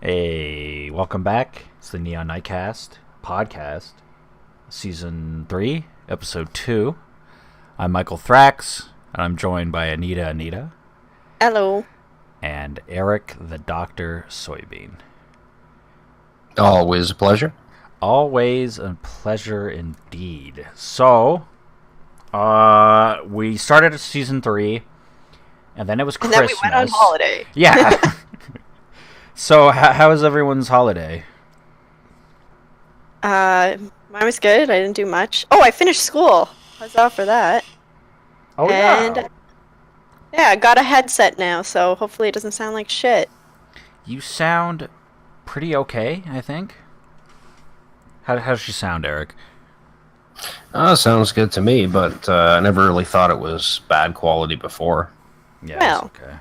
Hey, welcome back. It's the Neon Nightcast podcast, season 3, episode 2. I'm Michael Thrax, and I'm joined by Anita, Hello. and Eric the Dr. Soybean. Always a pleasure. Always a pleasure indeed. So, we started season 3, and then it was And Christmas. then we went on holiday. Yeah. So, how was everyone's holiday? Mine was good. I didn't do much. Oh, I finished school. Huzzah for that. Oh, And yeah, I got a headset now, so hopefully it doesn't sound like shit. You sound pretty okay, I think. How does she sound, Eric? Sounds good to me, but I never really thought it was bad quality before. Yeah, Well. it's okay.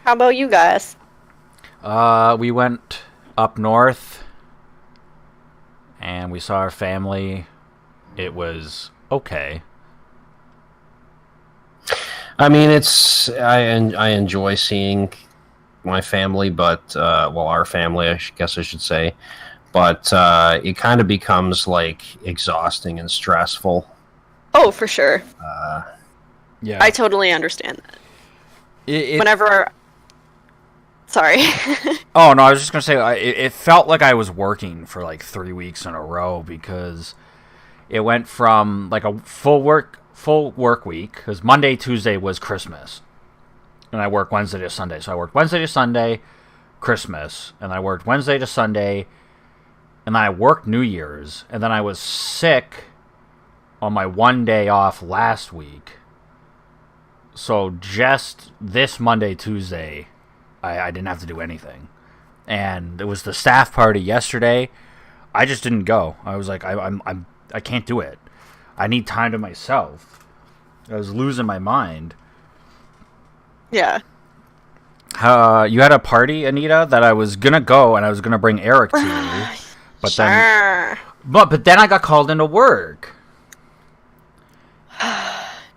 How about you guys? We went up north, and we saw our family. It was okay. I mean, I enjoy seeing my family, but our family, guess I should say, but it kind of becomes like exhausting and stressful. Oh, for sure. Yeah. I totally understand that. It- Whenever... Sorry. Oh, no, I was just going to say, it felt like I was working for like 3 weeks in a row because it went from like a full work week, because Monday, Tuesday was Christmas. And I worked Wednesday to Sunday. So I worked Wednesday to Sunday, Christmas. And I worked Wednesday to Sunday. And then I worked New Year's. And then I was sick on my one day off last week. So just this Monday, Tuesday, I didn't have to do anything. And it was the staff party yesterday. I just didn't go. I was like, I can't do it. I need time to myself. I was losing my mind. Yeah. You had a party, Anita, that I was gonna go and I was gonna bring Eric to, but Sure. but then I got called into work.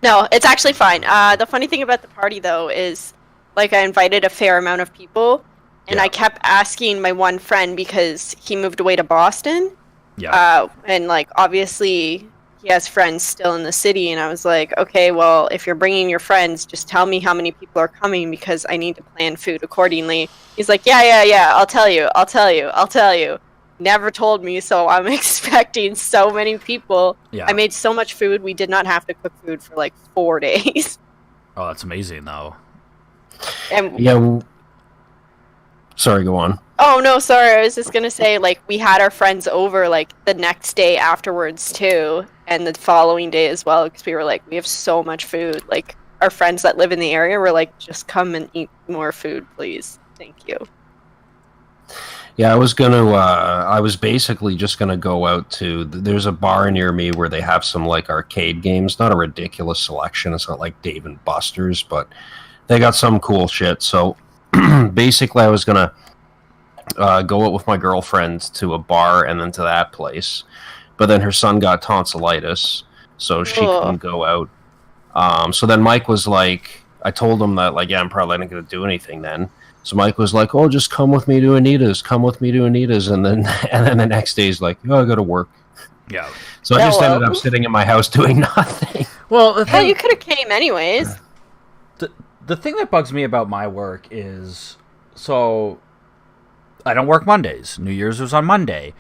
No, it's actually fine. The funny thing about the party, though, is like I invited a fair amount of people, and Yeah. I kept asking my one friend because he moved away to Boston. Yeah. And like obviously he has friends still in the city, and I was like, okay, well, if you're bringing your friends, just tell me how many people are coming because I need to plan food accordingly. He's like, yeah, I'll tell you. Never told me, so I'm expecting so many people. Yeah. I made so much food, we did not have to cook food for like 4 days. Oh, that's amazing, though. And Yeah. Sorry, go on. oh no, sorry, I was just gonna say, like, we had our friends over like the next day afterwards too, and the following day as well, because we were like, we have so much food. Like, our friends that live in the area were like, just come and eat more food, please. Thank you. Yeah, I was basically just gonna go out to. There's a bar near me where they have some like arcade games. Not a ridiculous selection. It's not like Dave and Buster's, but they got some cool shit. So basically, I was gonna go out with my girlfriend to a bar and then to that place. But then her son got tonsillitis, so she Ugh. couldn't go out. So then Mike was like, I told him that, like, yeah, I'm probably not going to do anything then. So Mike was like, oh, just come with me to Anita's. And then the next day he's like, oh, I got to work. Yeah. So I just Hello. ended up sitting in my house doing nothing. Well, the Well, thing, you could have came anyways. the thing that bugs me about my work is, so I don't work Mondays. New Year's was on Monday.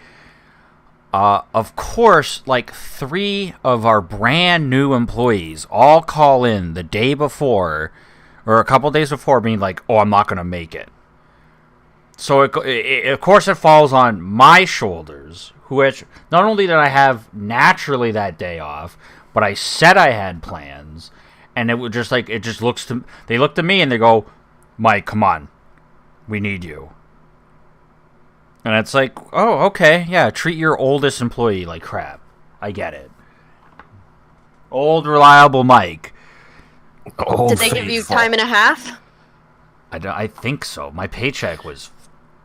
Of course, like 3 of our brand new employees all call in the day before or a couple days before being like, oh, I'm not going to make it. So, of course, it falls on my shoulders, which not only did I have naturally that day off, but I said I had plans. And it was just like, they looked at me and they go, Mike, come on. We need you. And it's like, oh, okay, yeah, treat your oldest employee like crap. I get it. Old, reliable Mike. Old Did they give you faithful. time and a half? I think so. My paycheck was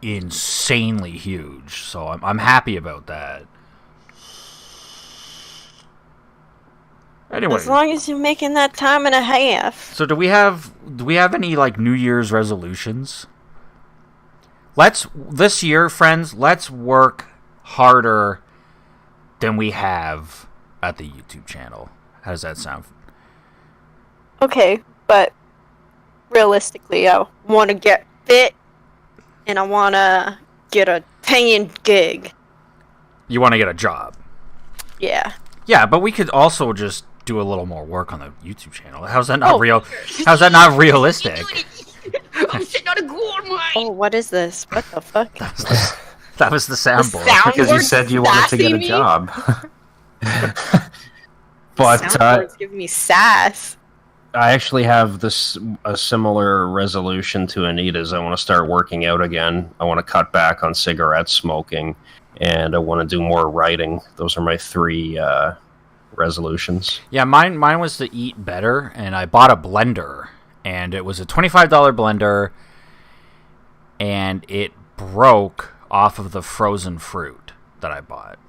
insanely huge, so I'm happy about that. Anyway, As long as you're making that time and a half. so do we have any like New Year's resolutions? this year, friends, let's work harder than we have at the YouTube channel. How does that sound? Okay, but realistically, I want to get fit, and I want to get a paying gig. You want to get a job? Yeah. Yeah, but we could also just do a little more work on the YouTube channel. How's that not real? How's that not realistic? I'm sitting on a gold mine. Oh, what is this? What the fuck? That was the soundboard. Because you said you wanted to get a job. But Soundboard's giving me sass. I actually have a similar resolution to Anita's. I want to start working out again. I want to cut back on cigarette smoking, and I want to do more writing. Those are my 3 resolutions. Yeah, mine was to eat better, and I bought a blender, and it was a $25 blender, and it broke off of the frozen fruit that I bought.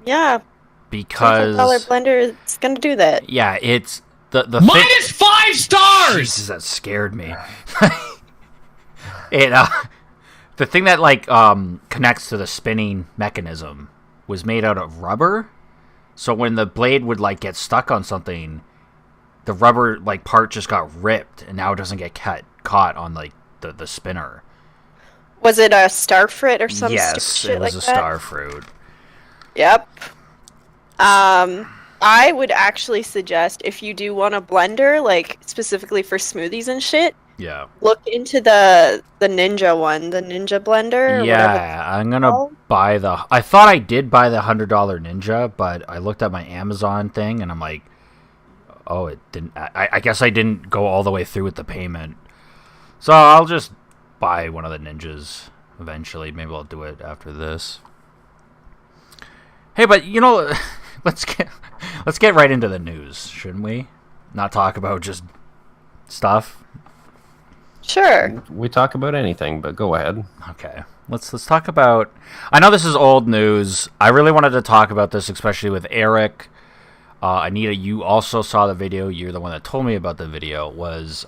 Yeah. Because $25 blender is gonna do that. Yeah, it's the minus 5 stars. Jesus, that scared me. It the thing that connects to the spinning mechanism was made out of rubber, so when the blade would get stuck on something, the rubber part just got ripped, and now it doesn't get caught on the spinner. Was it a starfruit or some Yes, shit it was like a that? starfruit. Yep. I would actually suggest, if you do want a blender, specifically for smoothies and shit, Yeah. look into the Ninja one, the Ninja blender. Or Yeah, I'm gonna buy I thought I did buy the $100 Ninja, but I looked at my Amazon thing and I'm like, oh, it didn't. I guess I didn't go all the way through with the payment, so I'll just buy one of the Ninjas eventually. Maybe I'll do it after this. Hey, but let's get right into the news, shouldn't we? Not talk about just stuff. Sure. We talk about anything, but go ahead. Okay. Let's talk about... I know this is old news. I really wanted to talk about this, especially with Eric. Anita, you also saw the video. You're the one that told me about the video. Was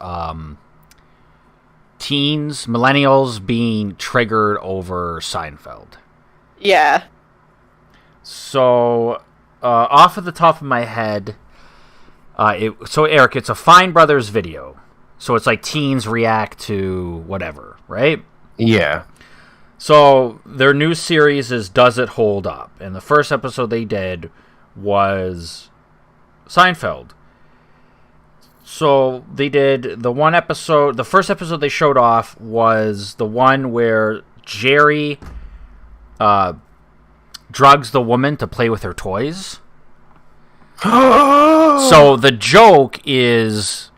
teens, millennials being triggered over Seinfeld. Yeah. So, off of the top of my head, Eric, it's a Fine Brothers video. So it's teens react to whatever, right? Yeah. So their new series is Does It Hold Up? And the first episode they did was Seinfeld. So they did the first episode they showed off was the one where Jerry drugs the woman to play with her toys. So the joke is,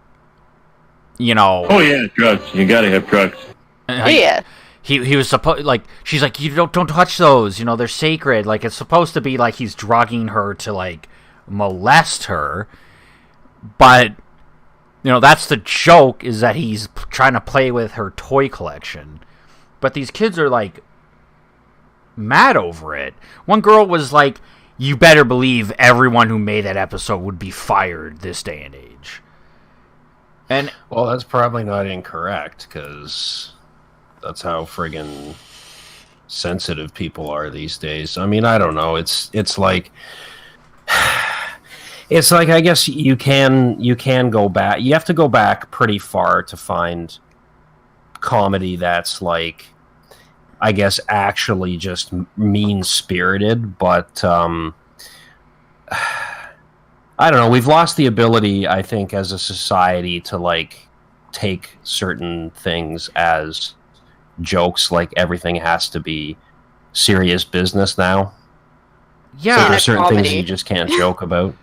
oh yeah, drugs. You gotta have drugs. Yeah. He was supposed she's like, you don't touch those. They're sacred. It's supposed to be he's drugging her to molest her, but that's the joke, is that he's trying to play with her toy collection. But these kids are mad over it. One girl was like, you better believe everyone who made that episode would be fired this day and age. And well, that's probably not incorrect, because that's how friggin' sensitive people are these days. I mean, I don't know. It's like I guess you can go back. You have to go back pretty far to find comedy that's I guess actually just mean-spirited, but I don't know. We've lost the ability, I think, as a society to take certain things as jokes. Everything has to be serious business now. yeah, So there's certain comedy. things you just can't joke about.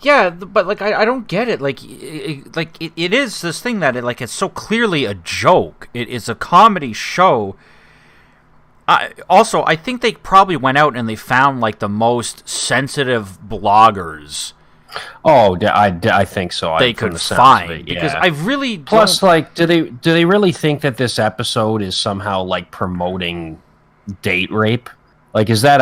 yeah, but I don't get it. It is this thing that it's so clearly a joke. It is a comedy show. Also, I think they probably went out and they found the most sensitive bloggers. Oh, I think so. They from could the sounds of find, it, because yeah. I really Plus, don't... do they really think that this episode is somehow promoting date rape? Like, is that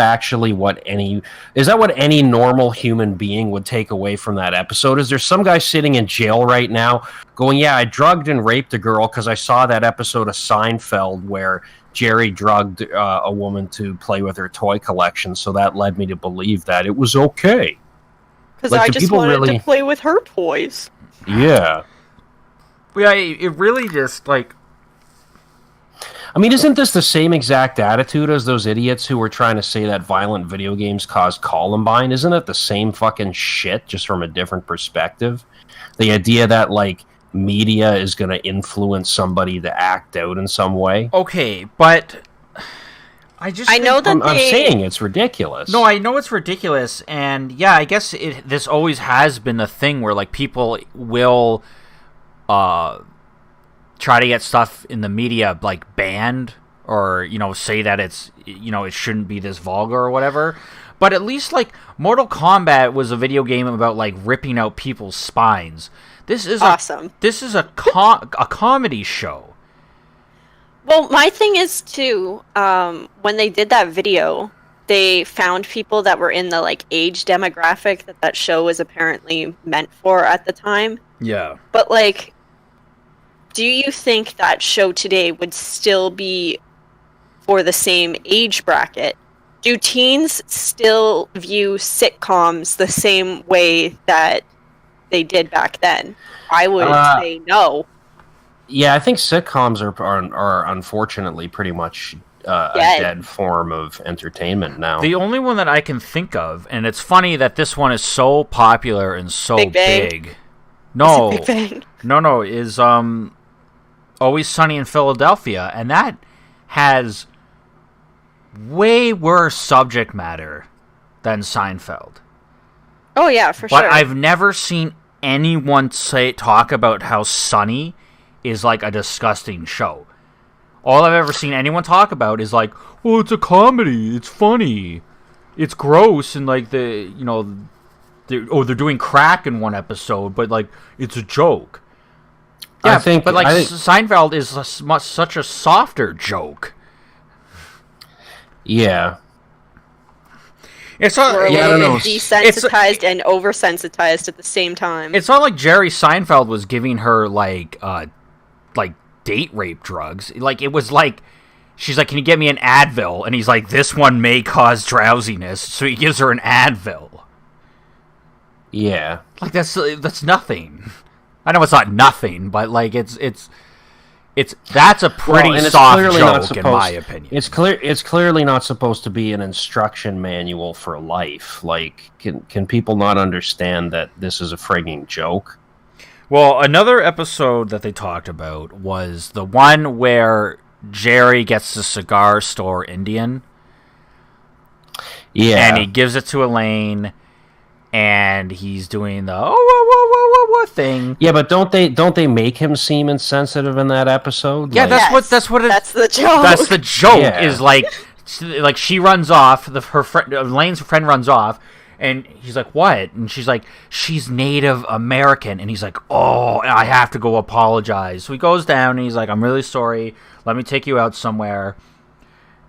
what any normal human being would take away from that episode? Is there some guy sitting in jail right now going, yeah, I drugged and raped a girl because I saw that episode of Seinfeld where Jerry drugged a woman to play with her toy collection, so that led me to believe that it was okay. Because I just wanted to play with her toys. Yeah. Yeah, it really just, like... I mean, isn't this the same exact attitude as those idiots who were trying to say that violent video games caused Columbine? Isn't it the same fucking shit, just from a different perspective? The idea that, like, media is going to influence somebody to act out in some way? Okay, but... I'm saying it's ridiculous. No, I know it's ridiculous, and yeah, I guess this always has been a thing where, like, people will... try to get stuff in the media, like, banned, or, say that it's, it shouldn't be this vulgar or whatever. But at least, like, Mortal Kombat was a video game about, like, ripping out people's spines. This is awesome. This is a comedy show. Well, my thing is, too, when they did that video, they found people that were in the, like, age demographic that show was apparently meant for at the time. Yeah. But, like... Do you think that show today would still be for the same age bracket? Do teens still view sitcoms the same way that they did back then? I would say no. Yeah, I think sitcoms are unfortunately pretty much a dead form of entertainment now. The only one that I can think of, and it's funny that this one is so popular and so big. No, is Always Sunny in Philadelphia, and that has way worse subject matter than Seinfeld. Oh yeah, for sure. But I've never seen anyone talk about how Sunny is like a disgusting show. All I've ever seen anyone talk about is like, well, it's a comedy, it's funny, it's gross, and like they're doing crack in one episode, but like it's a joke. Yeah, Seinfeld is such a softer joke. Yeah. It's not, I don't know. Desensitized and oversensitized at the same time. It's not like Jerry Seinfeld was giving her like date rape drugs. Like, it was like, she's like, "Can you get me an Advil?" And he's like, "This one may cause drowsiness," so he gives her an Advil. Yeah. Like, that's nothing. I know it's not nothing, but like it's that's a pretty soft joke in my opinion. It's clearly not supposed to be an instruction manual for life. Like, can people not understand that this is a frigging joke? Well, another episode that they talked about was the one where Jerry gets the cigar store Indian. Yeah. And he gives it to Elaine, and he's doing the thing. Yeah, but don't they make him seem insensitive in that episode? Yeah, like, that's the joke. That's the joke. Yeah. Is like she runs off. Elaine's friend runs off, and he's like, "What?" And she's like, "She's Native American." And he's like, "Oh, I have to go apologize." So he goes down, and he's like, "I'm really sorry. Let me take you out somewhere."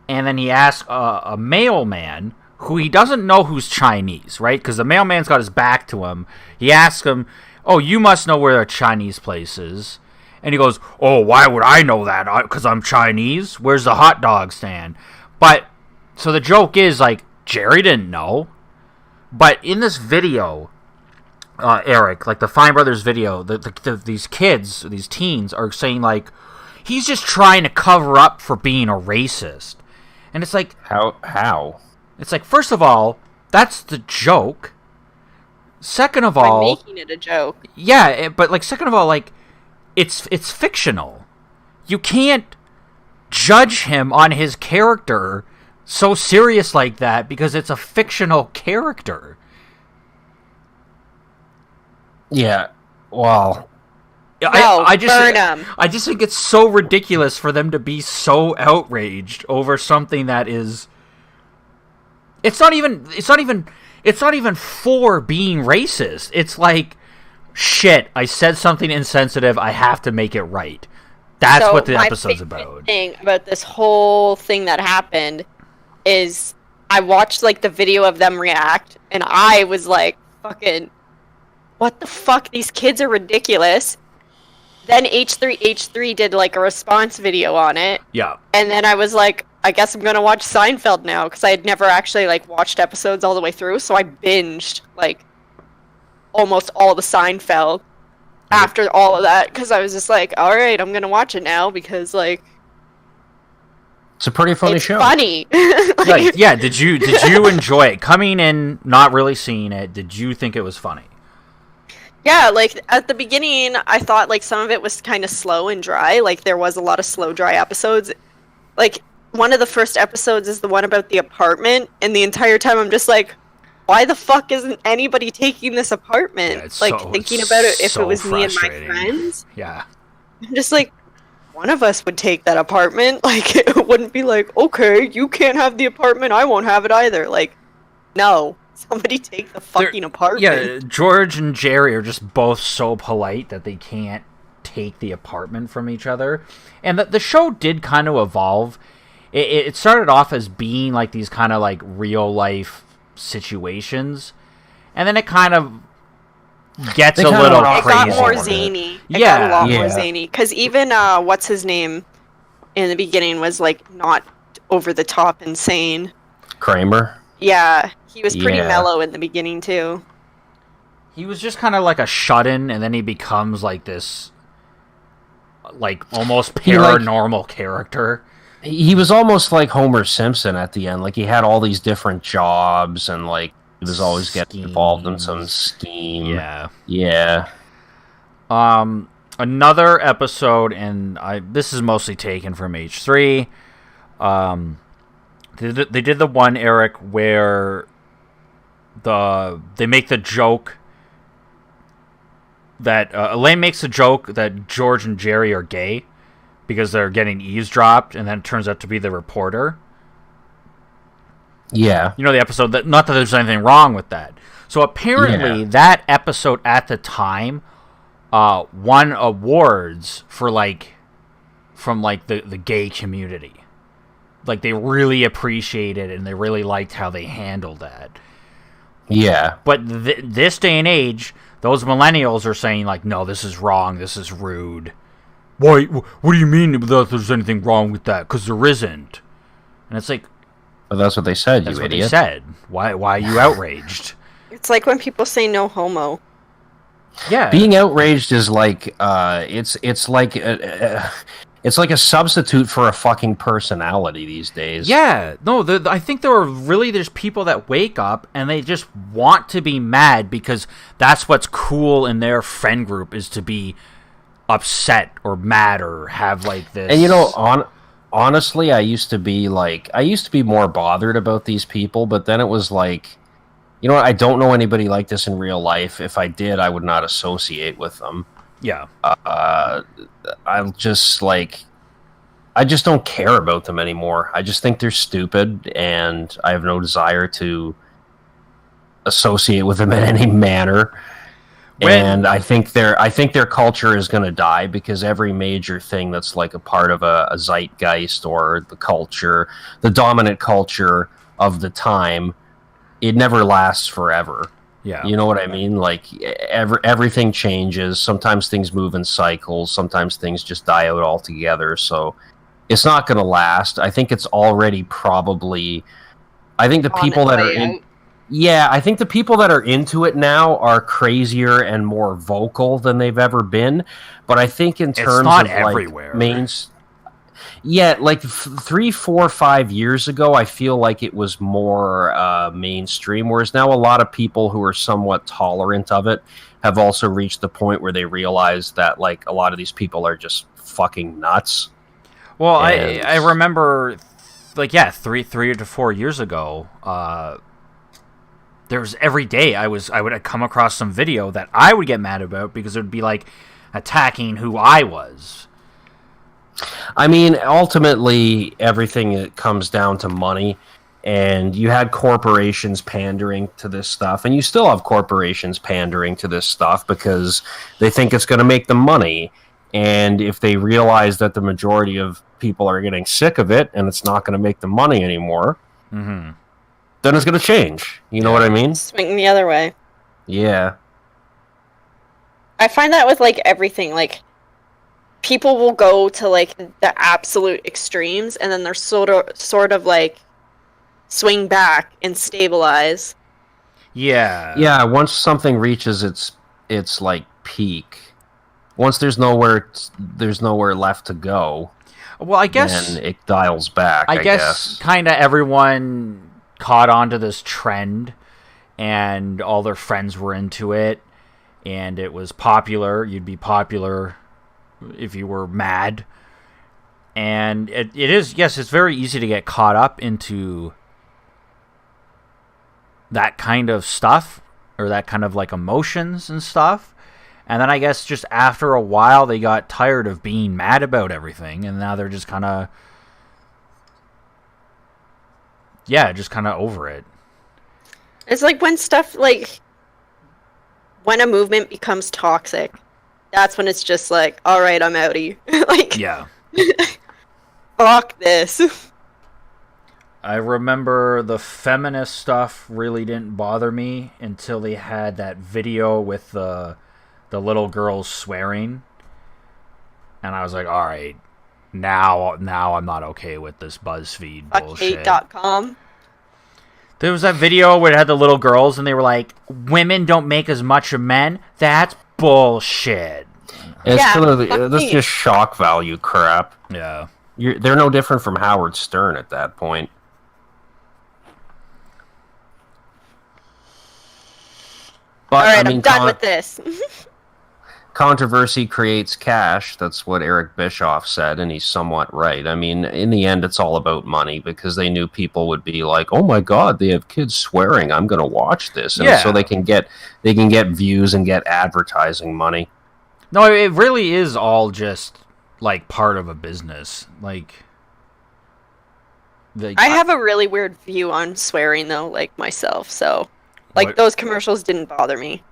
And then he asks a mailman, who he doesn't know who's Chinese, right? Because the mailman's got his back to him. He asks him, "Oh, you must know where a Chinese place is." And he goes, "Oh, why would I know that? Because I'm Chinese? Where's the hot dog stand?" But, so the joke is, like, Jerry didn't know. But in this video, Eric, like the Fine Brothers video, these kids, these teens are saying, like, he's just trying to cover up for being a racist. And it's like... How? It's like, first of all, that's the joke. Second of all... By making it a joke. Yeah, but, like, second of all, like, it's fictional. You can't judge him on his character so serious like that because it's a fictional character. Yeah, well... I just think it's so ridiculous for them to be so outraged over something that is... It's not even for being racist. It's like, shit, I said something insensitive, I have to make it right. That's what the episode's about. The thing about this whole thing that happened is I watched like the video of them react, and I was like, fucking, what the fuck? These kids are ridiculous. Then H3H3 did like a response video on it. Yeah. And then I was like, I guess I'm gonna watch Seinfeld now, because I had never actually like watched episodes all the way through, so I binged like almost all the Seinfeld after all of that, because I was just like, all right, I'm gonna watch it now, because like it's a pretty funny it's show. funny. Like, yeah. Did you enjoy it? Coming in, not really seeing it. Did you think it was funny? Yeah, like at the beginning, I thought like some of it was kind of slow and dry. Like there was a lot of slow, dry episodes. Like one of the first episodes is the one about the apartment, and the entire time I'm just like, why the fuck isn't anybody taking this apartment? Yeah, like thinking about it, if so it was me and my frustrating. friends, Yeah. I'm just like, one of us would take that apartment. Like it wouldn't be like, okay, you can't have the apartment, I won't have it either. Like, no. Somebody take the fucking apartment. Yeah, George and Jerry are just both so polite that they can't take the apartment from each other. And the show did kind of evolve. It started off as being like these kind of like real life situations, and then it kind of gets a little It crazy. got more zany. It Yeah. got a lot more zany. Because even what's his name in the beginning was like not over the top insane. Kramer. Yeah, he was pretty Yeah. mellow in the beginning too. He was just kind of like a shut-in, and then he becomes like this, like almost paranormal character. He was almost like Homer Simpson at the end. Like he had all these different jobs, and like he was always getting involved in some scheme. Yeah. Yeah. Another episode, and this is mostly taken from H3. They did the one, Eric, where they make the joke that Elaine makes the joke that George and Jerry are gay because they're getting eavesdropped, and then it turns out to be the reporter. Yeah. You know the episode that, not that there's anything wrong with that. So apparently that episode at the time won awards for from the gay community. Like they really appreciated it, and they really liked how they handled that. Yeah. But this day and age, those millennials are saying like, no, this is wrong, this is rude. Why? What do you mean that there's anything wrong with that? Because there isn't. And it's like, well, that's what they said, that's you what idiot. they said. Why are you outraged? It's like when people say no homo. Yeah. Being outraged is like it's like a substitute for a fucking personality these days. Yeah, no, I think there's people that wake up and they just want to be mad because that's what's cool in their friend group, is to be upset or mad or have like this. And you know, honestly, I used to be more bothered about these people, but then it was like, you know what, I don't know anybody like this in real life. If I did, I would not associate with them. Yeah. I just don't care about them anymore. I just think they're stupid, and I have no desire to associate with them in any manner. And I think their culture is going to die, because every major thing that's like a part of a zeitgeist or the culture, the dominant culture of the time, it never lasts forever. Yeah. You know what I mean? Like everything changes. Sometimes things move in cycles. Sometimes things just die out altogether. So it's not going to last. I think it's already probably. I think the people that are in. Yeah, I think the people that are into it now are crazier and more vocal than they've ever been. But I think in terms not of everywhere. yeah, like 3, 4, 5 years ago, I feel like it was more mainstream, whereas now a lot of people who are somewhat tolerant of it have also reached the point where they realize that like a lot of these people are just fucking nuts. Well, I remember, like, yeah, 3 to 4 years ago, there was every day I would come across some video that I would get mad about because it would be like attacking who I was. I mean, ultimately, everything comes down to money, and you had corporations pandering to this stuff, and you still have corporations pandering to this stuff because they think it's going to make them money. And if they realize that the majority of people are getting sick of it and it's not going to make them money anymore, then it's going to change. You know what I mean? Swing the other way. Yeah. I find that with, like, everything. Like, people will go to, like, the absolute extremes, and then they're sort of like, swing back and stabilize. Yeah. Yeah, once something reaches its like peak, once there's nowhere left to go. Well, I guess then it dials back. I guess. Kind of everyone caught on to this trend, and all their friends were into it, and it was popular. You'd be popular if you were mad, and it is, yes, it's very easy to get caught up into that kind of stuff, or that kind of like emotions and stuff. And then I guess just after a while they got tired of being mad about everything, and now they're just kind of over it. It's like when stuff, like, when a movement becomes toxic, that's when it's just like, all right, I'm outie. Like, Yeah. fuck this. I remember the feminist stuff really didn't bother me until they had that video with the little girls swearing, and I was like, all right, now I'm not okay with this BuzzFeed bullshit. Fuckhate.com. There was that video where it had the little girls, and they were like, women don't make as much of men? That's bullshit. That's just shock value crap. Yeah. They're no different from Howard Stern at that point. But, all right, I'm done with this. Controversy creates cash. That's what Eric Bischoff said, and he's somewhat right. I mean, in the end, it's all about money, because they knew people would be like, "Oh my God, they have kids swearing. I'm going to watch this," and so they can get views and get advertising money. No, it really is all just like part of a business. Like I have a really weird view on swearing, though, like myself. So, like, those commercials didn't bother me.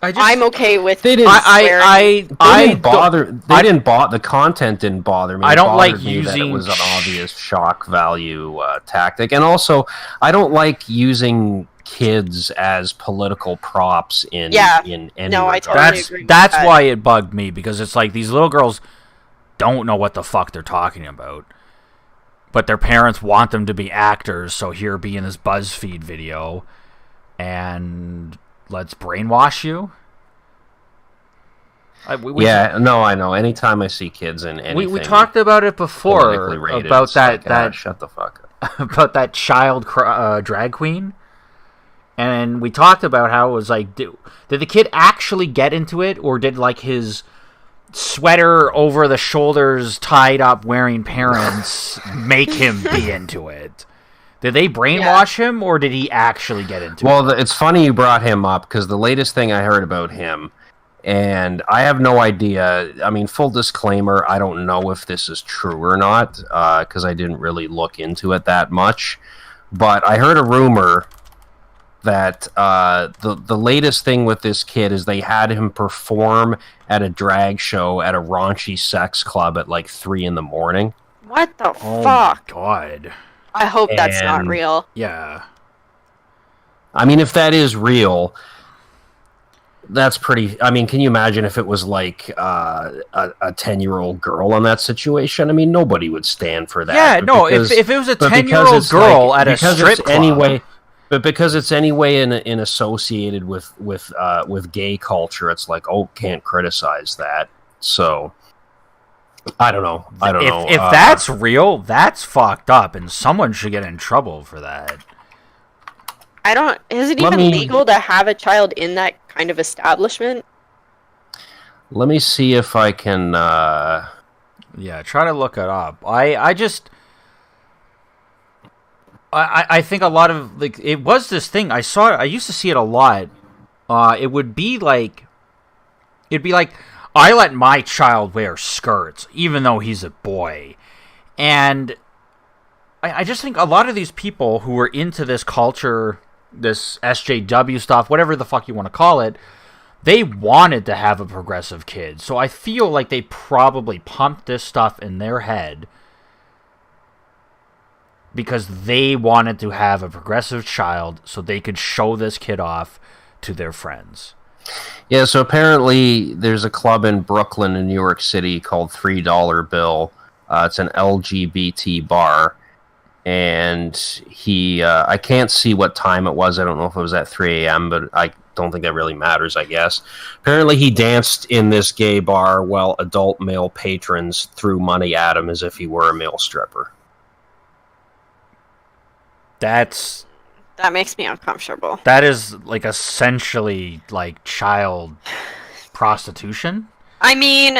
I'm okay with swearing. The content didn't bother me. I don't like using using that it was an obvious shock value tactic, and also I don't like using kids as political props in any regard. Totally agree. That's why it bugged me, because it's like these little girls don't know what the fuck they're talking about, but their parents want them to be actors, so here be in this BuzzFeed video, and let's brainwash you. I know. Anytime I see kids in anything, we talked about it before about that shut the fuck up about that child drag queen, and we talked about how it was like, did the kid actually get into it, or did like his sweater over the shoulders tied up wearing parents make him be into it? Did they brainwash him, or did he actually get into it? Well, it's funny you brought him up, because the latest thing I heard about him, and I have no idea, I mean, full disclaimer, I don't know if this is true or not, because I didn't really look into it that much, but I heard a rumor that the latest thing with this kid is they had him perform at a drag show at a raunchy sex club at like 3 a.m. What the fuck? Oh my God. I hope that's not real. Yeah. I mean, if that is real, that's pretty... I mean, can you imagine if it was like a 10-year-old girl in that situation? I mean, nobody would stand for that. Yeah, no, if it was a 10-year-old girl at a strip club... But because it's anyway in associated with gay culture, it's like, oh, can't criticize that. So... I don't know. If that's real, that's fucked up, and someone should get in trouble for that. Is it even legal to have a child in that kind of establishment? Let me see if I can... Yeah, try to look it up. I think a lot of, like, it was this thing, I used to see it a lot. It'd be like, I let my child wear skirts, even though he's a boy. And I just think a lot of these people who are into this culture, this SJW stuff, whatever the fuck you want to call it, they wanted to have a progressive kid. So I feel like they probably pumped this stuff in their head because they wanted to have a progressive child so they could show this kid off to their friends. Yeah, so apparently there's a club in Brooklyn in New York City called $3 Bill. It's an LGBT bar. And I can't see what time it was. I don't know if it was at 3 a.m., but I don't think that really matters, I guess. Apparently he danced in this gay bar while adult male patrons threw money at him as if he were a male stripper. That makes me uncomfortable. That is like essentially like child prostitution. I mean,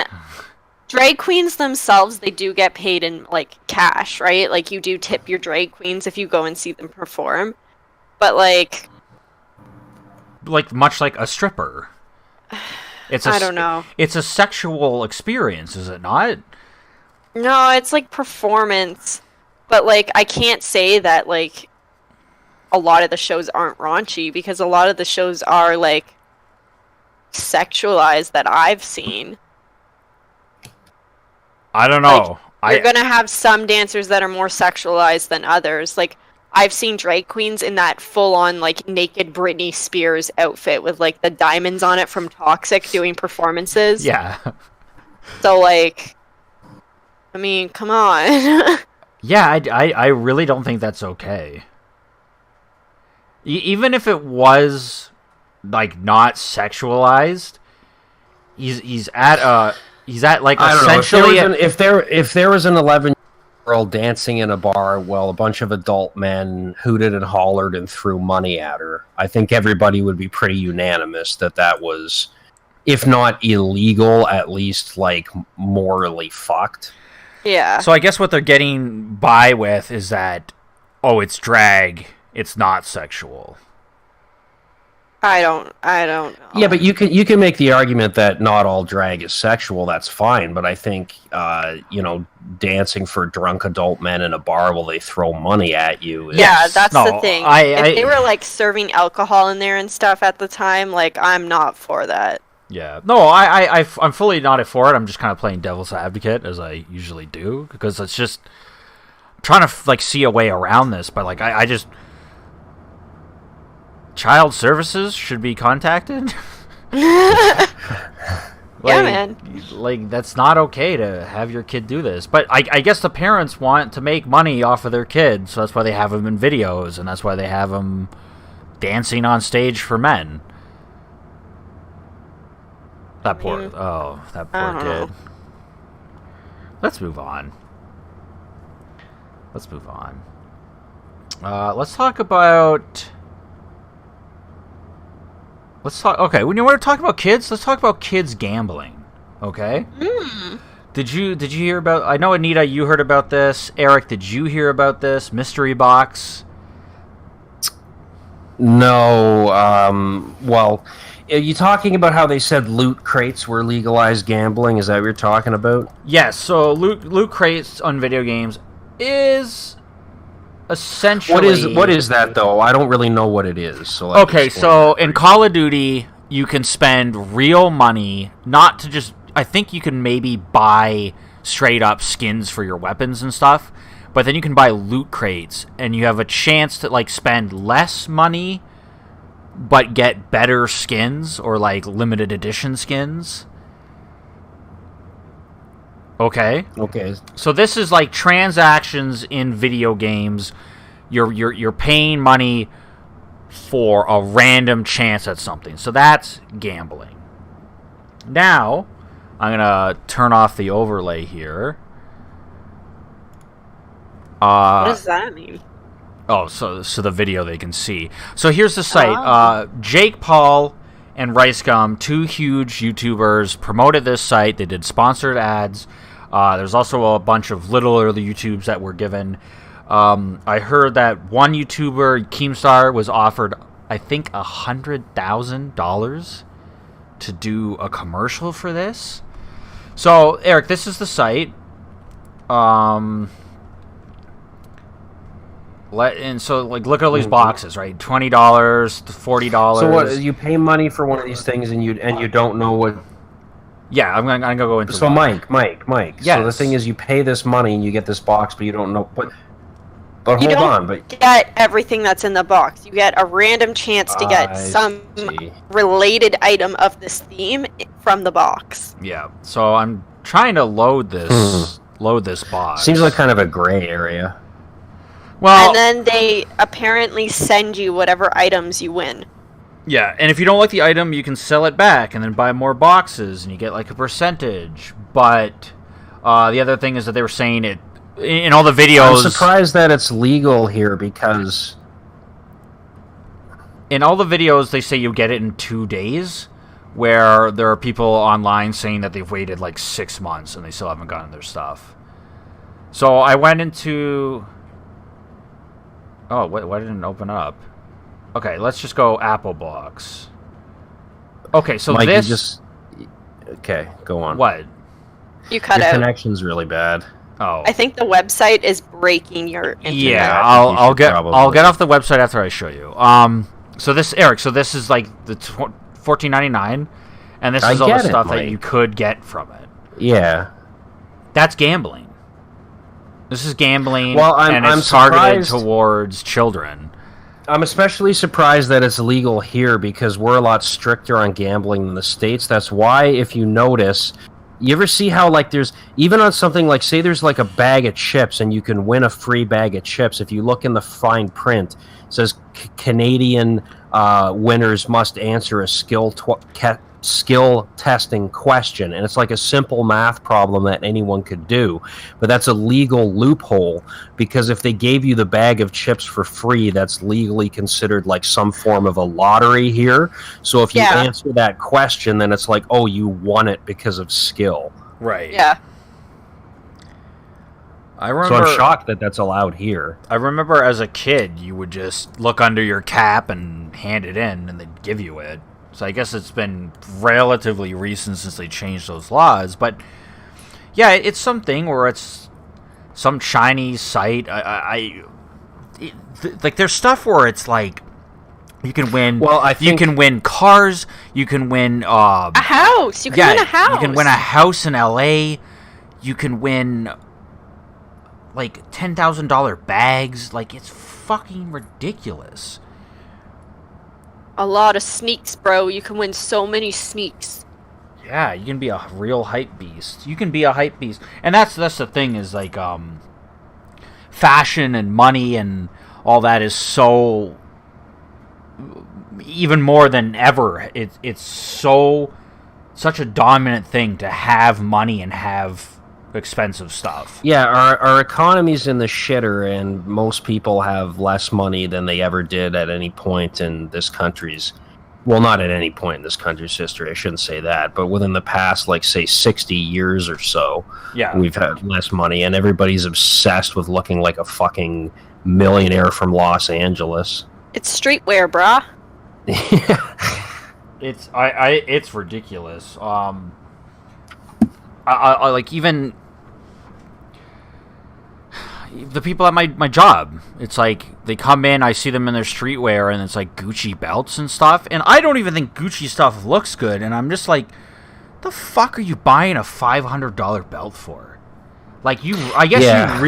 drag queens themselves, they do get paid in like cash, right? Like you do tip your drag queens if you go and see them perform. But like much like a stripper. I don't know. It's a sexual experience, is it not? No, it's like performance. But like I can't say that like a lot of the shows aren't raunchy because a lot of the shows are like sexualized that I've seen. I don't know. Like, you're gonna have some dancers that are more sexualized than others. Like I've seen drag queens in that full-on like naked Britney Spears outfit with like the diamonds on it from Toxic doing performances. Yeah. So like, I mean, come on. Yeah, I really don't think that's okay. Even if it was like not sexualized, he's at like essentially. I don't know. If there was an 11-year-old dancing in a bar while a bunch of adult men hooted and hollered and threw money at her, I think everybody would be pretty unanimous that was, if not illegal, at least like morally fucked. Yeah. So I guess what they're getting by with is that, oh, it's drag. It's not sexual. I don't know. Yeah, but you can make the argument that not all drag is sexual. That's fine, but I think dancing for drunk adult men in a bar while they throw money at you. Yeah, that's the thing. If they were like serving alcohol in there and stuff at the time, like I'm not for that. Yeah, no, I'm fully not for it. I'm just kind of playing devil's advocate as I usually do because it's just I'm trying to like see a way around this, but like I just. Child services should be contacted. Yeah, man. Like that's not okay to have your kid do this. But I guess the parents want to make money off of their kids, so that's why they have them in videos, and that's why they have them dancing on stage for men. That poor kid. Know. Let's move on. Let's talk about. Okay, when you want to talk about kids, let's talk about kids gambling. Okay? Did you hear about... I know, Anita, you heard about this. Eric, did you hear about this? Mystery box? No, well, are you talking about how they said loot crates were legalized gambling? Is that what you're talking about? Yes, so loot crates on video games is... essentially... What is that, though? I don't really know what it is. So okay, so in Call of Duty, you can spend real money, not to just... I think you can maybe buy straight-up skins for your weapons and stuff, but then you can buy loot crates, and you have a chance to, like, spend less money, but get better skins, or, like, limited edition skins. Okay. So this is like transactions in video games. You're paying money for a random chance at something. So that's gambling. Now, I'm gonna turn off the overlay here. What does that mean? Oh, so the video they can see. So here's the site. Jake Paul and RiceGum, two huge YouTubers, promoted this site. They did sponsored ads. There's also a bunch of little early YouTubes that were given. I heard that one YouTuber, Keemstar, was offered, I think, $100,000 to do a commercial for this. So, Eric, this is the site. Look at all these boxes, right? $20, $40. So what? You pay money for one of these things, and you don't know what. Yeah, I'm gonna go into. So Mike. Yes. So the thing is, you pay this money and you get this box, but you don't know. But But You hold don't on, but get everything that's in the box. You get a random chance to get some see. related item of this theme from the box. Yeah. So I'm trying to load this box. Seems like kind of a gray area. Well, And then they apparently send you whatever items you win. yeah, and if you don't like the item, you can sell it back and then buy more boxes, and you get like a percentage. But the other thing is that they were saying it in all the videos. I'm surprised that it's legal here because in all the videos they say you get it in 2 days, where there are people online saying that they've waited like 6 months and they still haven't gotten their stuff. So I went into... Oh, why didn't it open up? Okay, let's just go Apple Box. Okay, so Mike, this... you just... Okay, go on. What? You cut Your out. connection's really bad. Oh. I think the website is breaking your internet. Yeah, I think you I'll should get probably- off the website after I show you. So this, Eric, so this is like the $14.99, and this I is all the get it, stuff that Mike. you could get from it. Yeah. That's gambling. This is gambling, Well, and I'm it's targeted surprised- towards children. I'm especially surprised that it's legal here because we're a lot stricter on gambling than the States. That's why, if you notice, you ever see how, like, there's, even on something like, say there's like a bag of chips and you can win a free bag of chips. If you look in the fine print, it says Canadian winners must answer a skill testing question, and it's like a simple math problem that anyone could do, but that's a legal loophole because if they gave you the bag of chips for free, that's legally considered like some form of a lottery here. So if you Yeah. answer that question, then it's like, oh, you won it because of skill. Right. Yeah. I So remember. I'm shocked that that's allowed here. I remember as a kid, you would just look under your cap and hand it in, and they'd give you it. So I guess it's been relatively recent since they changed those laws. But yeah, it's something where it's some Chinese site. Like there's stuff where it's like you can win. Well, I you think- can win cars. You can win. A house. You can win a house. You can win a house in LA. You can win like $10,000 bags. Like it's fucking ridiculous. A lot of sneaks, bro. You can win so many sneaks. Yeah, you can be a real hype beast. You can be a hype beast, and that's the thing is like fashion and money and all that is so even more than ever. It's such a dominant thing to have money and have expensive stuff. Yeah, our economy's in the shitter, and most people have less money than they ever did at any point in this country's... Well, not at any point in this country's history, I shouldn't say that, but within the past, like, say, 60 years or so, Yeah. we've had less money, and everybody's obsessed with looking like a fucking millionaire from Los Angeles. It's streetwear, brah. It's ridiculous. I like even the people at my job. It's like they come in, I see them in their streetwear, and it's like Gucci belts and stuff. And I don't even think Gucci stuff looks good. And I'm just like, the fuck are you buying a $500 belt for? Like I guess Yeah.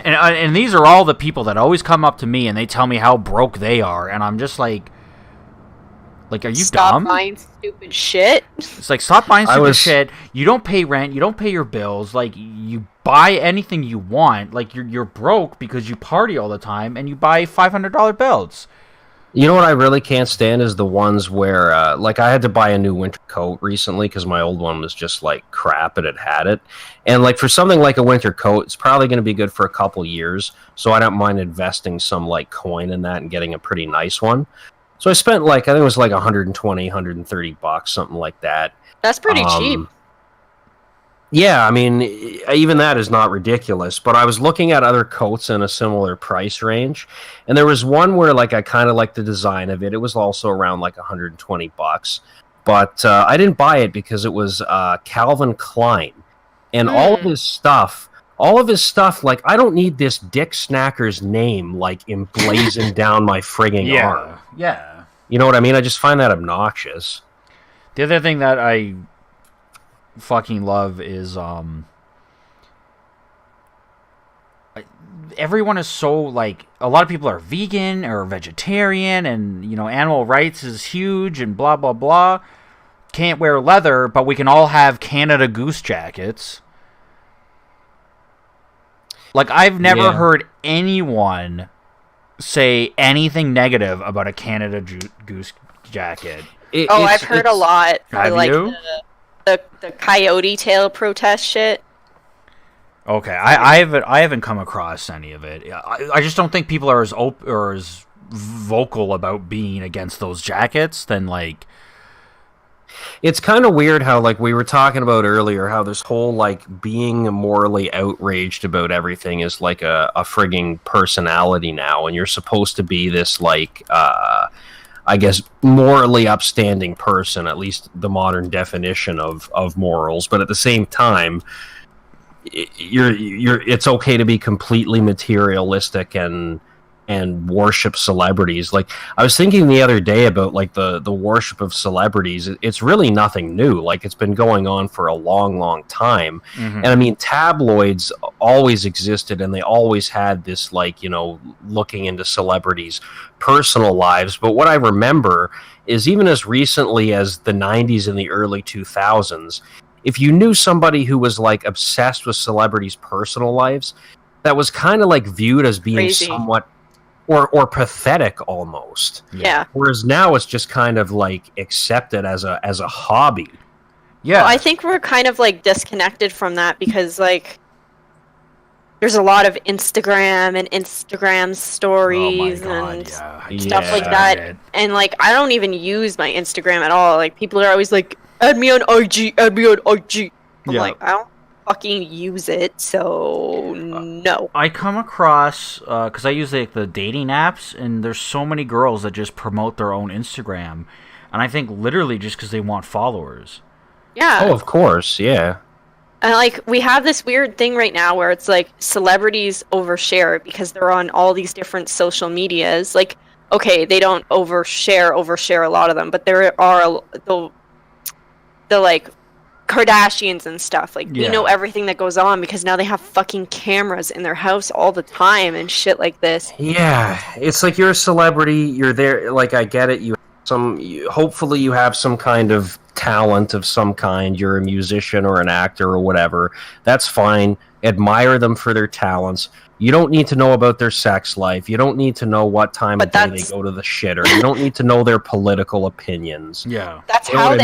and these are all the people that always come up to me and they tell me how broke they are, and I'm just like, are you Stop dumb? buying stupid shit. It's like, stop buying I stupid was- shit. You don't pay rent. You don't pay your bills. Like, you buy anything you want. Like, you're broke because you party all the time and you buy $500 belts. You know what I really can't stand is the ones where, like, I had to buy a new winter coat recently because my old one was just, like, crap and it had it. And, like, for something like a winter coat, it's probably going to be good for a couple years, so I don't mind investing some, like, coin in that and getting a pretty nice one. So I spent, like, I think it was, like, 120, 130 bucks, something like that. That's pretty cheap. Yeah, I mean, even that is not ridiculous. But I was looking at other coats in a similar price range, and there was one where, like, I kind of liked the design of it. It was also around like 120 bucks, but I didn't buy it because it was Calvin Klein, and all of his stuff. Like, I don't need this Dick Snacker's name like emblazoned down my frigging arm. Yeah. You know what I mean? I just find that obnoxious. The other thing that I fucking love is everyone is so, like, a lot of people are vegan or vegetarian, and, you know, animal rights is huge and blah, blah, blah. Can't wear leather, but we can all have Canada Goose jackets. Like, I've never heard anyone say anything negative about a Canada Goose jacket. I've heard a lot. Have like you? The coyote tail protest shit. Okay, I haven't come across any of it. I just don't think people are as vocal about being against those jackets than, like... It's kind of weird how, like, we were talking about earlier, how this whole, like, being morally outraged about everything is, like, a frigging personality now, and you're supposed to be this, like, I guess, morally upstanding person, at least the modern definition of morals, but at the same time, it's okay to be completely materialistic and worship celebrities. Like, I was thinking the other day about, like, the worship of celebrities. It's really nothing new. Like, it's been going on for a long time. Mm-hmm. And I mean, tabloids always existed, and they always had this, like, you know, looking into celebrities' personal lives. But what I remember is, even as recently as the 90s and the early 2000s, if you knew somebody who was, like, obsessed with celebrities' personal lives, that was kind of, like, viewed as being Crazy. somewhat or pathetic almost. Yeah. Whereas now it's just kind of, like, accepted as a hobby. Yeah. Well, I think we're kind of, like, disconnected from that because, like, there's a lot of Instagram and Instagram stories and stuff like that. And, like, I don't even use my Instagram at all. Like, people are always like, add me on IG, add me on IG. I'm like, I don't fucking use it, so no. I come across, because I use, like, the dating apps, and there's so many girls that just promote their own Instagram. And I think literally just because they want followers. Yeah. Oh, of course, yeah. And, like, we have this weird thing right now where it's like celebrities overshare because they're on all these different social medias. Like, okay, they don't overshare a lot of them, but there are the like Kardashians and stuff. Like, we know everything that goes on because now they have fucking cameras in their house all the time and shit like this. Yeah, it's like you're a celebrity, you're there, like, I get it, hopefully you have some kind of talent of some kind, you're a musician or an actor or whatever, that's fine, admire them for their talents. You don't need to know about their sex life, you don't need to know what time of day they go to the shitter, you don't need to know their political opinions. Yeah. That's how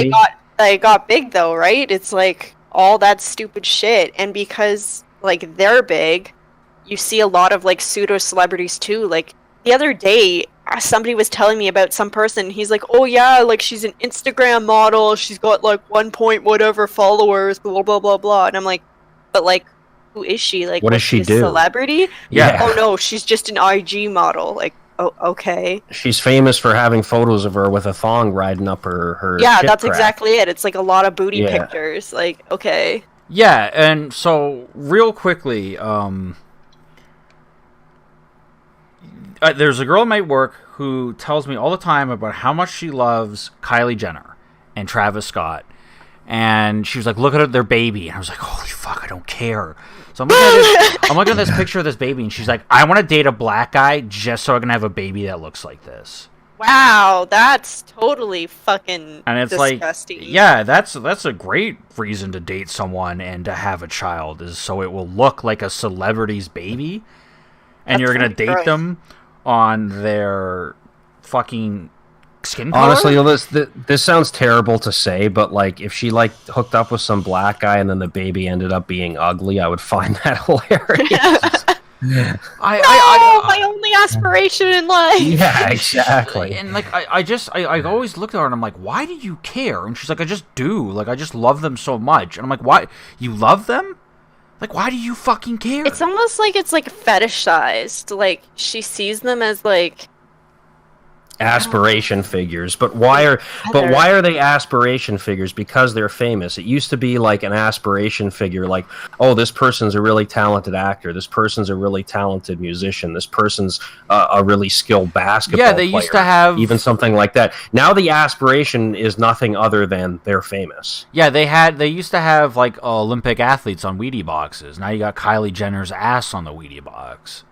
they got big, though, right? It's like all that stupid shit, and because, like, they're big, you see a lot of, like, pseudo celebrities too. Like, the other day, somebody was telling me about some person. He's like, oh yeah, like, she's an Instagram model, she's got, like, 1 point whatever followers, blah blah blah blah. And I'm like, but, like, who is she? Like, what does she do? Celebrity? Yeah. Oh no, she's just an IG model. Like, oh, okay. She's famous for having photos of her with a thong riding up her Yeah, shit that's crack. exactly it. It's like a lot of booty pictures. Like, okay. Yeah, and so real quickly, there's a girl at my work who tells me all the time about how much she loves Kylie Jenner and Travis Scott. And she was like, look at their baby. And I was like, holy fuck, I don't care. So I'm looking at this picture of this baby, and she's like, I want to date a black guy just so I can have a baby that looks like this. Wow, that's totally fucking and it's disgusting. Like, yeah, that's a great reason to date someone and to have a child, is so it will look like a celebrity's baby. And you're going to date them on their fucking skin color? Honestly, this sounds terrible to say, but, like, if she, like, hooked up with some black guy and then the baby ended up being ugly, I would find that hilarious. My only aspiration in life. Yeah, exactly. And, like, I always looked at her and I'm like, why do you care? And she's like, I just do. Like, I just love them so much. And I'm like, why? You love them? Like, why do you fucking care? It's almost like it's, like, fetishized. Like, she sees them as, like... aspiration figures. But why are they aspiration figures? Because they're famous. It used to be like an aspiration figure, like, oh, this person's a really talented actor, this person's a really talented musician, this person's a really skilled basketball player. Yeah, they used to have even something like that. Now the aspiration is nothing other than they're famous. Yeah, they used to have like Olympic athletes on Wheatie boxes. Now you got Kylie Jenner's ass on the Wheatie box.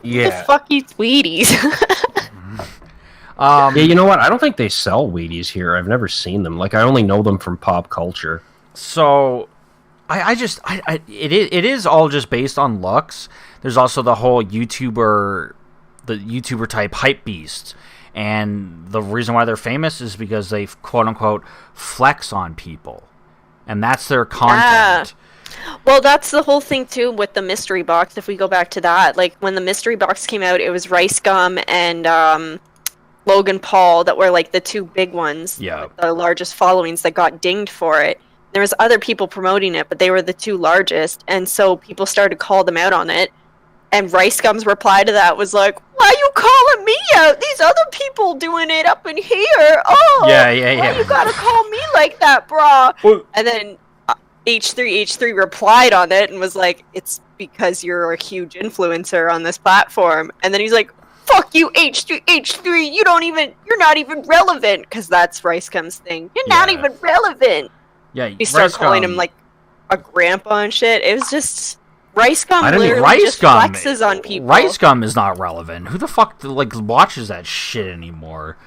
Who the fuck eats Wheaties? Yeah, you know what? I don't think they sell Wheaties here. I've never seen them. Like, I only know them from pop culture. So, it is all just based on looks. There's also the whole YouTuber type hype beast, and the reason why they're famous is because they quote unquote flex on people, and that's their content. Well, that's the whole thing too with the mystery box. If we go back to that, like when the mystery box came out, it was Rice Gum and Logan Paul that were like the two big ones, with the largest followings that got dinged for it. There was other people promoting it, but they were the two largest, and so people started to call them out on it. And Rice Gum's reply to that was like, "Why you calling me out? These other people doing it up in here. Oh, yeah. Why you gotta call me like that, brah?" Well, and then H3 replied on it and was like, "It's because you're a huge influencer on this platform." And then he's like, "Fuck you, H3, you're not even relevant," because that's Rice Gum's thing. You're not even relevant. Yeah, he started calling him like a grandpa and shit. It was just Rice Gum just flexes on people. Rice Gum is not relevant. Who the fuck watches that shit anymore?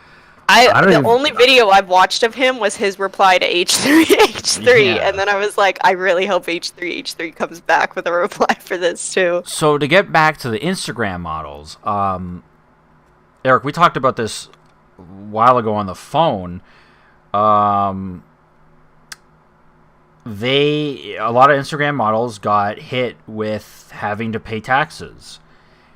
The only video I've watched of him was his reply to H3, and then I was like, I really hope H3 comes back with a reply for this too. So to get back to the Instagram models, Eric, we talked about this a while ago on the phone. A lot of Instagram models got hit with having to pay taxes.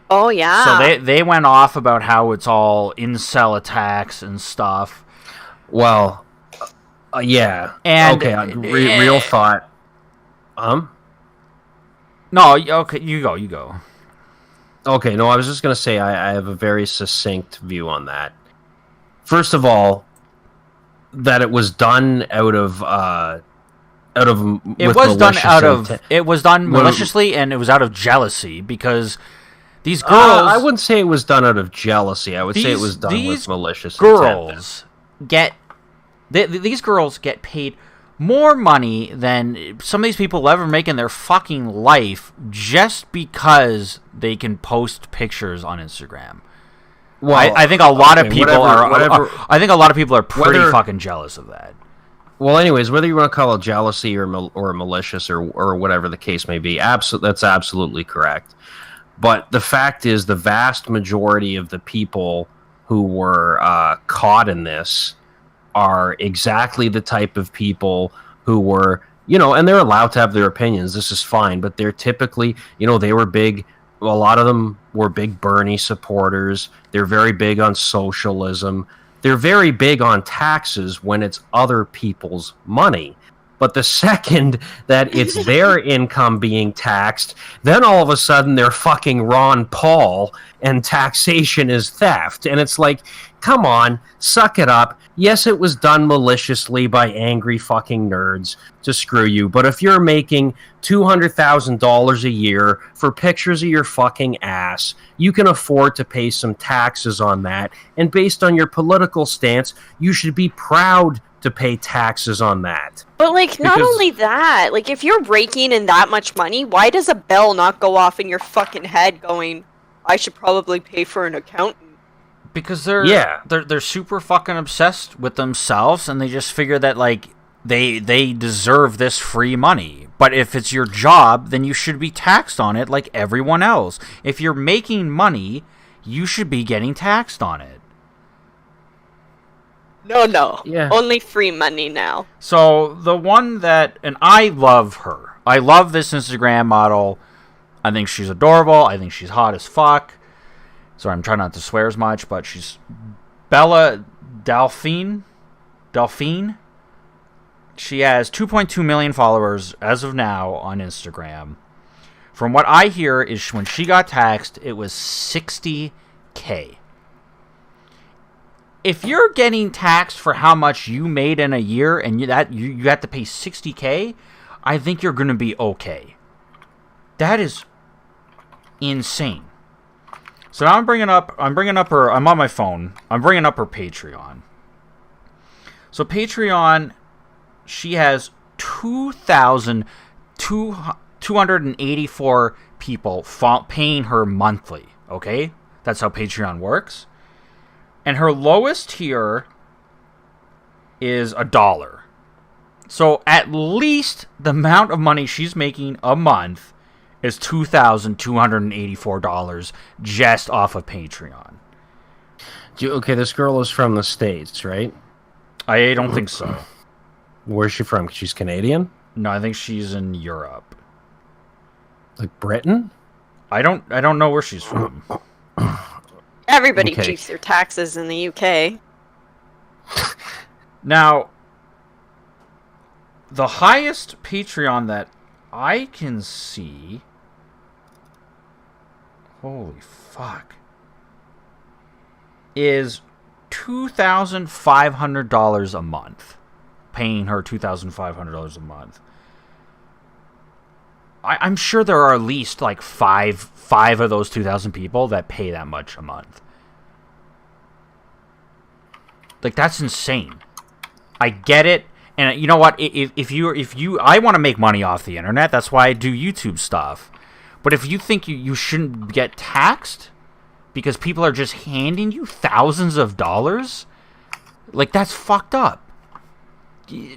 Oh yeah. So they went off about how it's all incel attacks and stuff. Well, yeah. And okay, real thought. No, okay, you go. Okay, no, I was just gonna say I have a very succinct view on that. First of all, that it was done it was done maliciously, and it was out of jealousy, because these girls... I wouldn't say it was done out of jealousy. I would say it was done with malicious intent. These girls get paid more money than some of these people will ever make in their fucking life just because they can post pictures on Instagram. Well, I think a lot of people I think a lot of people are pretty fucking jealous of that. Well, anyways, whether you want to call it jealousy or malicious or whatever the case may be, that's absolutely correct. But the fact is, the vast majority of the people who were caught in this are exactly the type of people who were, and they're allowed to have their opinions. This is fine, but they're typically, they were big. A lot of them were big Bernie supporters. They're very big on socialism. They're very big on taxes when it's other people's money. But the second that it's their income being taxed, then all of a sudden they're fucking Ron Paul and taxation is theft. And it's like, come on, suck it up. Yes, it was done maliciously by angry fucking nerds to screw you. But if you're making $200,000 a year for pictures of your fucking ass, you can afford to pay some taxes on that. And based on your political stance, you should be proud to pay taxes on that. But not only that, if you're raking in that much money, why does a bell not go off in your fucking head going, I should probably pay for an accountant? Because they're super fucking obsessed with themselves, and they just figure that they deserve this free money. But if it's your job, then you should be taxed on it like everyone else. If you're making money, you should be getting taxed on it. No. Yeah. Only free money now. So the one that, and I love her. I love this Instagram model. I think she's adorable. I think she's hot as fuck. Sorry, I'm trying not to swear as much, but she's Bella Delphine. She has 2.2 million followers as of now on Instagram. From what I hear is when she got taxed, it was $60K. if you're getting taxed for how much you made in a year and you have to pay $60K, I think you're going to be okay. That is insane. So now I'm bringing up her. I'm on my phone. I'm bringing up her Patreon. So Patreon, she has 2,284 people paying her monthly. Okay, that's how Patreon works. And her lowest tier is $1. So at least the amount of money she's making a month is $2,284 just off of Patreon. Okay, this girl is from the States, right? I don't think so. Where's she from? She's Canadian? No, I think she's in Europe. Like Britain? I don't know where she's from. Everybody keeps their taxes in the UK. Now, the highest Patreon that I can see... Holy fuck. Is $2,500 a month. Paying her $2,500 a month. I'm sure there are at least like five of those 2,000 people that pay that much a month. Like, that's insane. I get it, and you know what? If you, I want to make money off the internet. That's why I do YouTube stuff. But if you think you shouldn't get taxed because people are just handing you thousands of dollars, like, that's fucked up.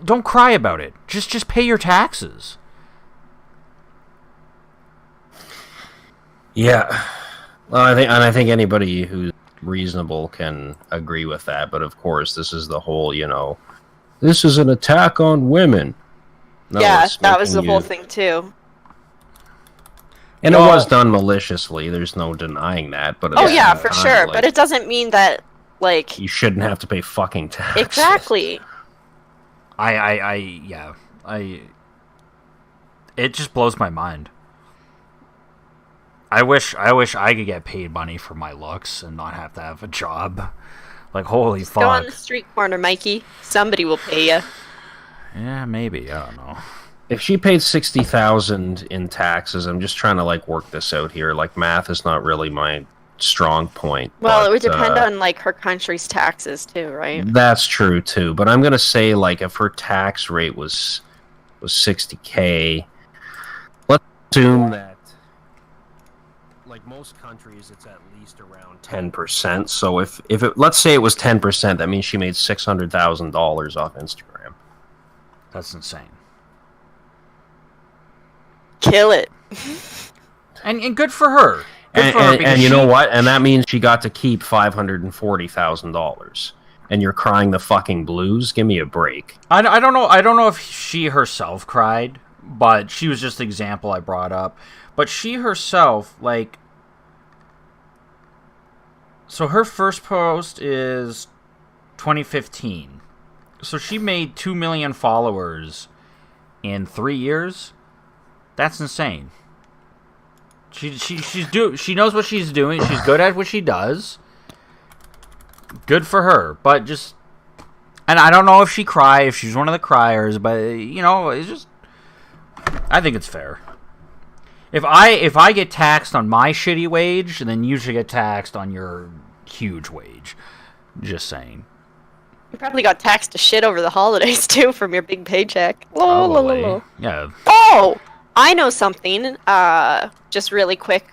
Don't cry about it. Just pay your taxes. Yeah, well, I think anybody who's reasonable can agree with that. But of course, this is the whole, this is an attack on women. No, yeah, that was the whole thing too. And it was done maliciously. There's no denying that. But for sure. But it doesn't mean that you shouldn't have to pay fucking taxes. Exactly. It just blows my mind. I wish I could get paid money for my looks and not have to have a job. Like, holy fuck. Go on the street corner, Mikey. Somebody will pay you. Yeah, maybe. I don't know. If she paid $60,000 in taxes, I'm just trying to work this out here. Math is not really my strong point. Well, it would depend on her country's taxes too, right? That's true too. But I'm gonna say if her tax rate was $60K, let's assume that most countries it's at least around 10%. So if let's say it was 10%, that means she made $600,000 off Instagram. That's insane. Kill it. And good for her. And you know what? And that means she got to keep $540,000. And you're crying the fucking blues? Give me a break. I don't know. I don't know if she herself cried, but she was just the example I brought up. But she herself, so her first post is 2015. So she made 2 million followers in 3 years. That's insane. She knows what she's doing. She's good at what she does. Good for her. But and I don't know if she if she's one of the criers, but it's just, I think it's fair. If I get taxed on my shitty wage, then you should get taxed on your huge wage. Just saying. You probably got taxed to shit over the holidays too from your big paycheck. Probably. Yeah. Oh, I know something. Just really quick,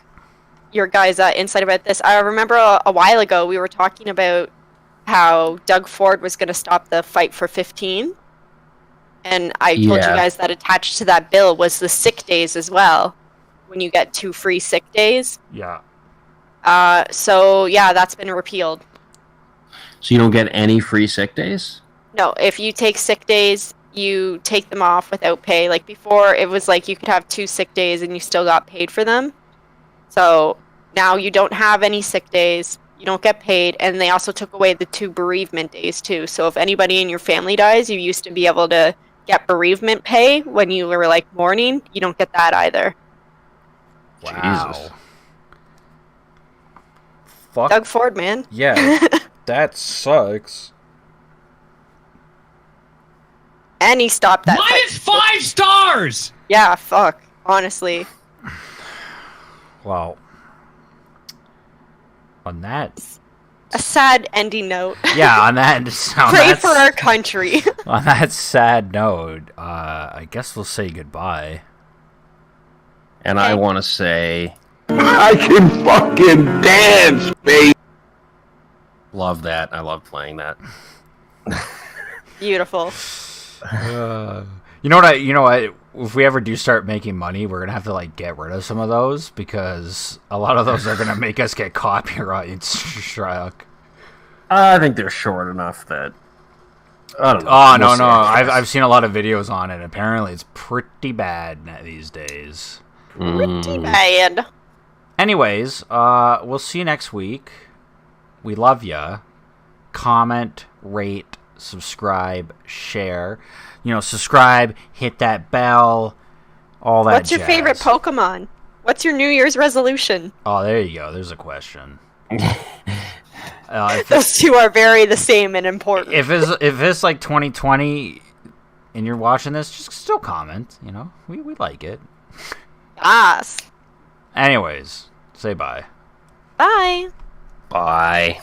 your guys' insight about this. I remember a while ago we were talking about how Doug Ford was going to stop the fight for 15, and I told you guys that attached to that bill was the sick days as well. When you get 2 free sick days. Yeah. So yeah, that's been repealed. So you don't get any free sick days? No, if you take sick days, you take them off without pay. Like before, it was you could have 2 sick days and you still got paid for them. So now you don't have any sick days. You don't get paid, and they also took away the 2 bereavement days too. So if anybody in your family dies, you used to be able to get bereavement pay when you were mourning. You don't get that either. Wow. Jesus. Fuck. Doug Ford, man. Yeah. That sucks. And he stopped that Minus fight. 5 stars! Yeah, fuck. Honestly. Well, on that... A sad ending note. Yeah, on that... Pray for our country. On that sad note, I guess we'll say goodbye. And I want to say... I can fucking dance, baby. Love that. I love playing that. Beautiful. You know what? If we ever do start making money, we're gonna have to like get rid of some of those because a lot of those are gonna make us get copyright struck. I think they're short enough that I don't know. Oh no! I've seen a lot of videos on it. Apparently, it's pretty bad these days. Pretty bad. Anyways, we'll see you next week. We love ya. Comment, rate, subscribe, share. Subscribe, hit that bell, all that. What's your favorite Pokemon? What's your New Year's resolution? Oh, there you go. There's a question. Those two are very the same and important. If it's like 2020 and you're watching this, just still comment. We like it. Yes. Anyways, say bye. Bye. Bye.